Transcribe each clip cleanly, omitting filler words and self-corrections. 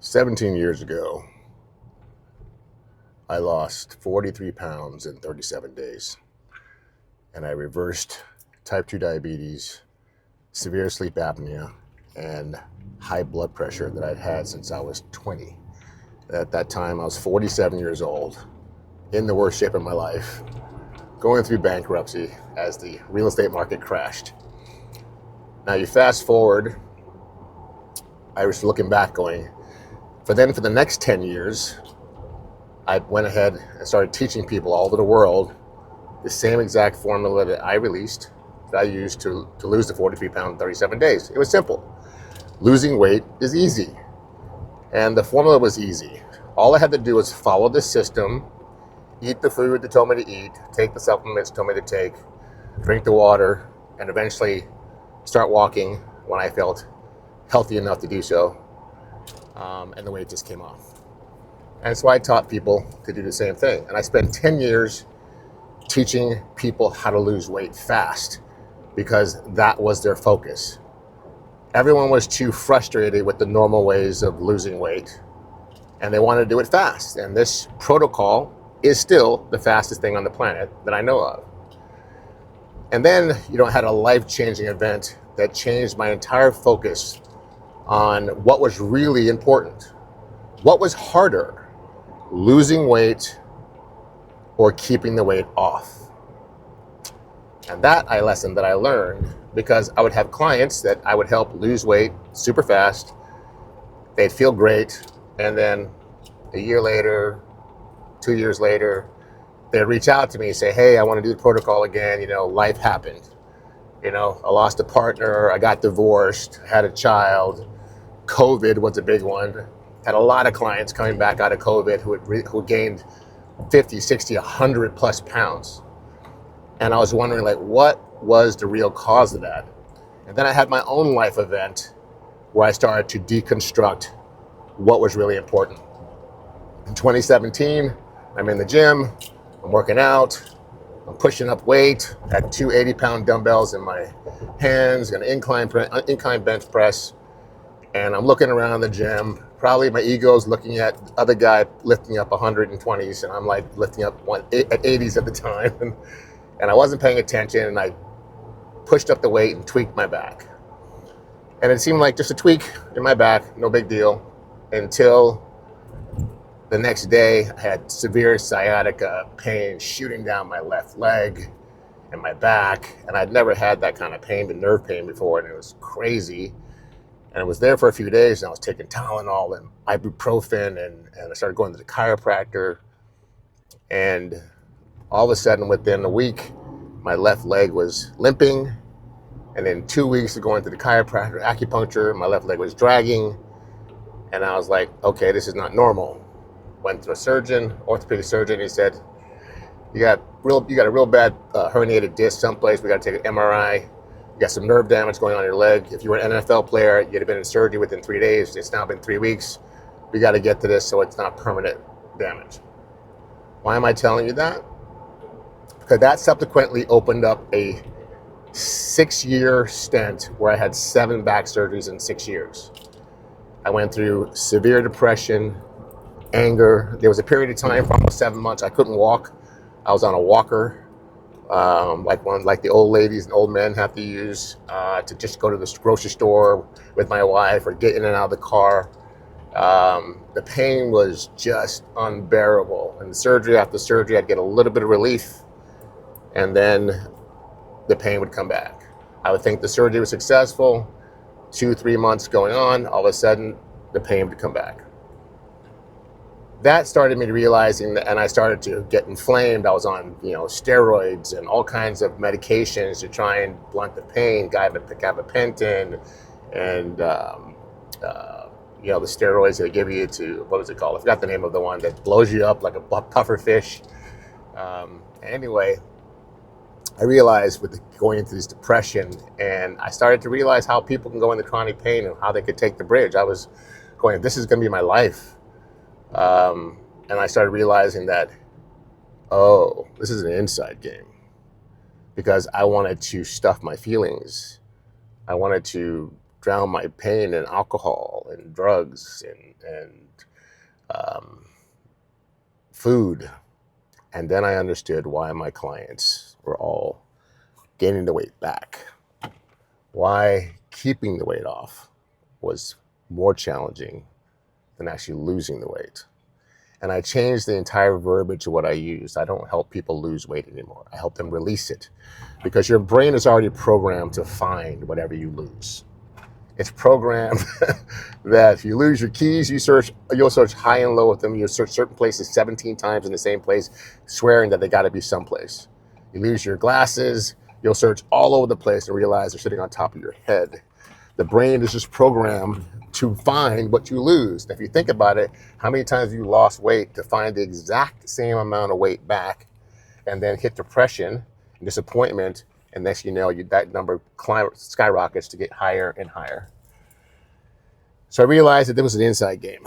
17 years ago, I lost 43 pounds in 37 days, and I reversed type 2 diabetes, severe sleep apnea, and high blood pressure that I'd had since I was 20. At that time, I was 47 years old, in the worst shape of my life, going through bankruptcy as the real estate market crashed. Now you fast forward, I was looking back going, for the next 10 years, I went ahead and started teaching people all over the world the same exact formula that I released, that I used to lose the 43 pounds in 37 days. It was simple. Losing weight is easy. And the formula was easy. All I had to do was follow the system, eat the food they told me to eat, take the supplements they told me to take, drink the water, and eventually start walking when I felt healthy enough to do so. And the weight just came off. And so I taught people to do the same thing. And I spent 10 years teaching people how to lose weight fast because that was their focus. Everyone was too frustrated with the normal ways of losing weight, and they wanted to do it fast. And this protocol is still the fastest thing on the planet that I know of. And then, I had a life-changing event that changed my entire focus on what was really important. What was harder, losing weight or keeping the weight off? And that lesson that I learned because I would have clients that I would help lose weight super fast. They'd feel great. And then a year later, 2 years later, they'd reach out to me and say, hey, I want to do the protocol again. Life happened. I lost a partner. I got divorced, had a child. COVID was a big one. Had a lot of clients coming back out of COVID who gained 50, 60, 100 plus pounds. And I was wondering, what was the real cause of that? And then I had my own life event where I started to deconstruct what was really important. In 2017, I'm in the gym, I'm working out, I'm pushing up weight, had two 80-pound dumbbells in my hands, an incline bench press, and I'm looking around the gym. Probably my ego's looking at the other guy lifting up 120s, and I'm lifting up at 80s at the time. And I wasn't paying attention, and I pushed up the weight and tweaked my back. And it seemed like just a tweak in my back, no big deal, until the next day I had severe sciatica pain shooting down my left leg and my back. And I'd never had that kind of pain, the nerve pain before, and it was crazy. And I was there for a few days, and I was taking Tylenol and ibuprofen, and I started going to the chiropractor. And all of a sudden, within a week, my left leg was limping. And in 2 weeks of going to the chiropractor, acupuncture, my left leg was dragging. And I was like, okay, this is not normal. Went to a surgeon, orthopedic surgeon. He said, you got a real bad herniated disc someplace. We got to take an MRI. You got some nerve damage going on your leg. If you were an NFL player, you'd have been in surgery within 3 days. It's now been 3 weeks. We got to get to this so it's not permanent damage. Why am I telling you that? Because that subsequently opened up a 6-year stint where I had 7 back surgeries in 6 years. I went through severe depression, anger. There was a period of time for almost 7 months I couldn't walk. I was on a walker, like the old ladies and old men have to use to just go to the grocery store with my wife or get in and out of the car. The pain was just unbearable. And surgery after surgery, I'd get a little bit of relief, and then the pain would come back. I would think the surgery was successful. 2-3 months going on, all of a sudden, the pain would come back. That started me to realizing that, and I started to get inflamed. I was on, steroids and all kinds of medications to try and blunt the pain, gabapentin, and the steroids they give you to, what was it called? I forgot the name of the one that blows you up like a puffer fish. Anyway, I realized with going into this depression, and I started to realize how people can go into chronic pain and how they could take the bridge. I was going, this is going to be my life. And I started realizing that, this is an inside game, because I wanted to stuff my feelings. I wanted to drown my pain in alcohol and drugs and food. And then I understood why my clients were all gaining the weight back. Why keeping the weight off was more challenging than actually losing the weight. And I changed the entire verbiage of what I used. I don't help people lose weight anymore. I help them release it, because your brain is already programmed to find whatever you lose. It's programmed that if you lose your keys, you'll search high and low with them. You'll search certain places 17 times in the same place, swearing that they got to be someplace. You lose your glasses, you'll search all over the place and realize they're sitting on top of your head. The brain is just programmed to find what you lose. And if you think about it, how many times have you lost weight to find the exact same amount of weight back, and then hit depression and disappointment, and next you know, that number skyrockets to get higher and higher. So I realized that this was an inside game.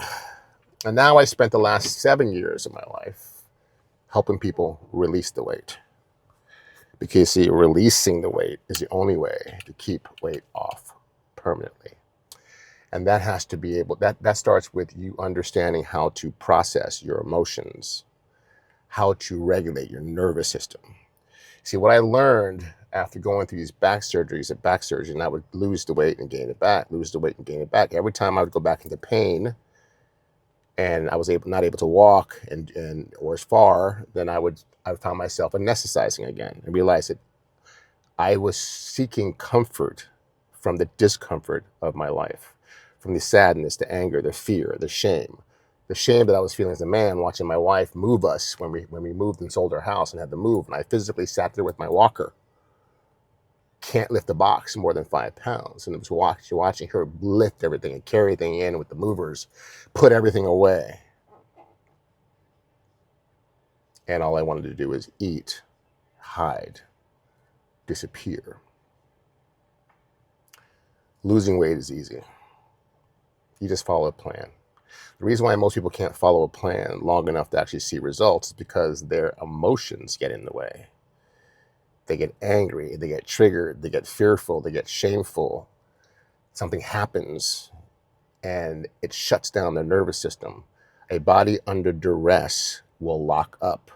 And now I spent the last 7 years of my life helping people release the weight. Because see, releasing the weight is the only way to keep weight off permanently. And that has to be that starts with you understanding how to process your emotions, how to regulate your nervous system. See, what I learned after going through these back surgeries at back surgery, I would lose the weight and gain it back, lose the weight and gain it back. Every time I would go back into pain and I was not able to walk or as far, then I found myself anesthetizing again and realized that I was seeking comfort from the discomfort of my life, from the sadness, the anger, the fear, the shame that I was feeling as a man, watching my wife move us when we moved and sold our house and had to move. And I physically sat there with my walker, can't lift the box more than 5 pounds. And it was watching her lift everything and carry everything in with the movers, put everything away. And all I wanted to do was eat, hide, disappear. Losing weight is easy. You just follow a plan. The reason why most people can't follow a plan long enough to actually see results is because their emotions get in the way. They get angry, they get triggered, they get fearful, they get shameful. Something happens and it shuts down their nervous system. A body under duress will lock up.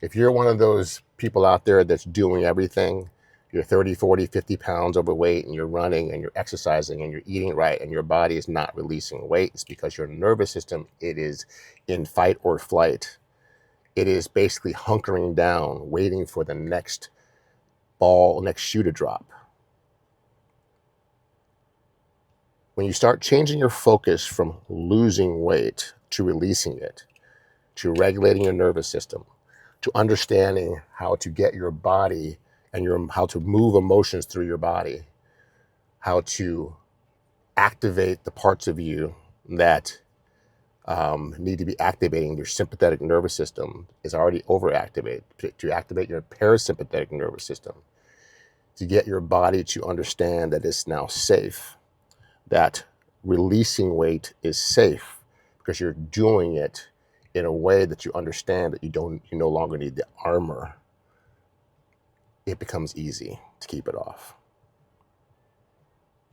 If you're one of those people out there that's doing everything, you're 30, 40, 50 pounds overweight and you're running and you're exercising and you're eating right and your body is not releasing weight, it's because your nervous system, it is in fight or flight. It is basically hunkering down, waiting for the next shoe to drop. When you start changing your focus from losing weight to releasing it, to regulating your nervous system, to understanding how to get your body and how to move emotions through your body, how to activate the parts of you that need to be activating. Your sympathetic nervous system is already overactivated. To activate your parasympathetic nervous system, to get your body to understand that it's now safe, that releasing weight is safe because you're doing it in a way that you understand that you no longer need the armor. It becomes easy to keep it off.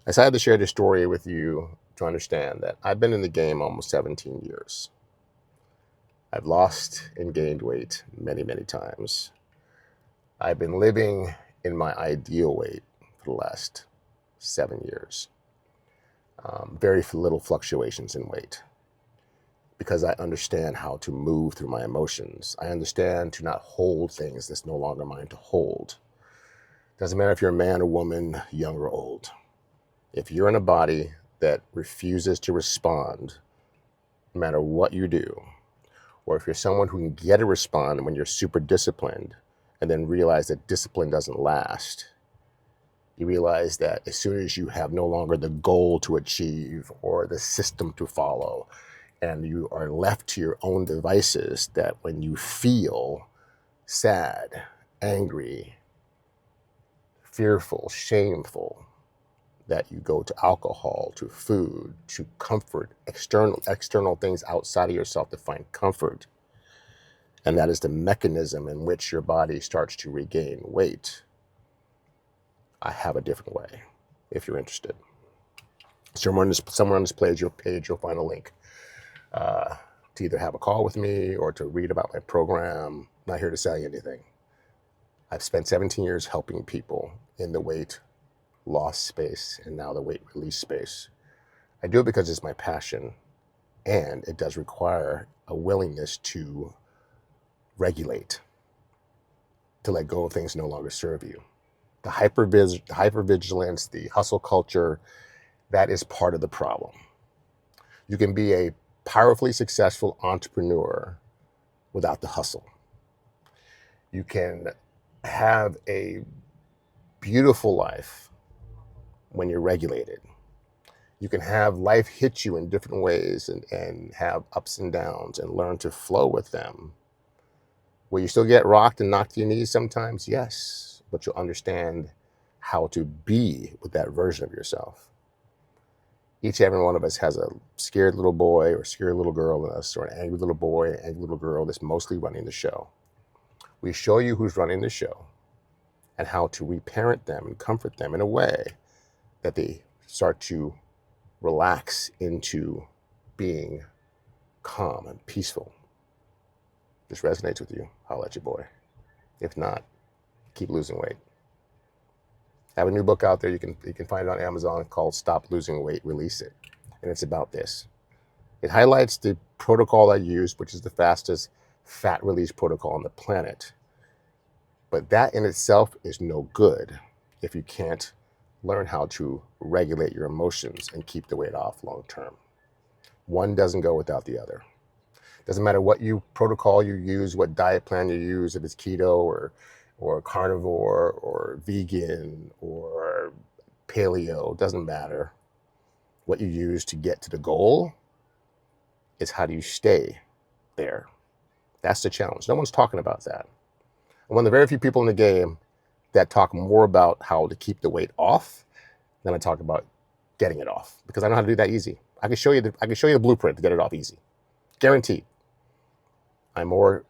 I decided to share this story with you to understand that I've been in the game almost 17 years. I've lost and gained weight many, many times. I've been living in my ideal weight for the last 7 years. Very little fluctuations in weight, because I understand how to move through my emotions. I understand to not hold things that's no longer mine to hold. Doesn't matter if you're a man or woman, young or old. If you're in a body that refuses to respond, no matter what you do, or if you're someone who can get a respond when you're super disciplined and then realize that discipline doesn't last, you realize that as soon as you have no longer the goal to achieve or the system to follow, and you are left to your own devices, that when you feel sad, angry, fearful, shameful, that you go to alcohol, to food, to comfort, external things outside of yourself to find comfort. And that is the mechanism in which your body starts to regain weight. I have a different way, if you're interested. Somewhere on this page, you'll find a link to either have a call with me or to read about my program. I'm not here to sell you anything. I've spent 17 years helping people in the weight loss space and now the weight release space. I do it because it's my passion, and it does require a willingness to regulate, to let go of things no longer serve you. The hypervigilance, the hustle culture, that is part of the problem. You can be a powerfully successful entrepreneur without the hustle. You can have a beautiful life when you're regulated. You can have life hit you in different ways and have ups and downs and learn to flow with them. Will you still get rocked and knocked to your knees sometimes? Yes, but you'll understand how to be with that version of yourself. Each and every one of us has a scared little boy or scared little girl in us, or an angry little boy, an angry little girl that's mostly running the show. We show you who's running the show and how to reparent them and comfort them in a way that they start to relax into being calm and peaceful. This resonates with you, holla at your boy. If not, keep losing weight. I have a new book out there. You can find it on Amazon called Stop Losing Weight, Release It. And it's about this. It highlights the protocol I use, which is the fastest fat release protocol on the planet. But that in itself is no good if you can't learn how to regulate your emotions and keep the weight off long term. One doesn't go without the other. Doesn't matter what protocol you use, what diet plan you use, if it's keto or carnivore or vegan or paleo, doesn't matter. What you use to get to the goal is how do you stay there. That's the challenge. No one's talking about that. I'm one of the very few people in the game that talk more about how to keep the weight off than I talk about getting it off, because I know how to do that easy. I can show you the blueprint to get it off easy. Guaranteed. I'm more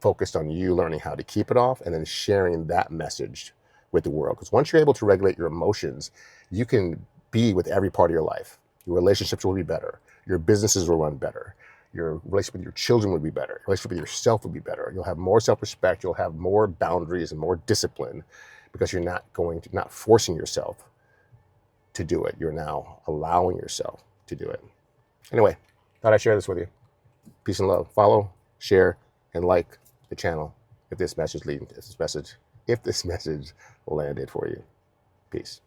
focused on you learning how to keep it off and then sharing that message with the world. Because once you're able to regulate your emotions, you can be with every part of your life. Your relationships will be better. Your businesses will run better. Your relationship with your children will be better. Your relationship with yourself will be better. You'll have more self-respect. You'll have more boundaries and more discipline because you're not forcing yourself to do it. You're now allowing yourself to do it. Anyway, thought I'd share this with you. Peace and love. Follow, share, and like the channel if this message landed for you. Peace.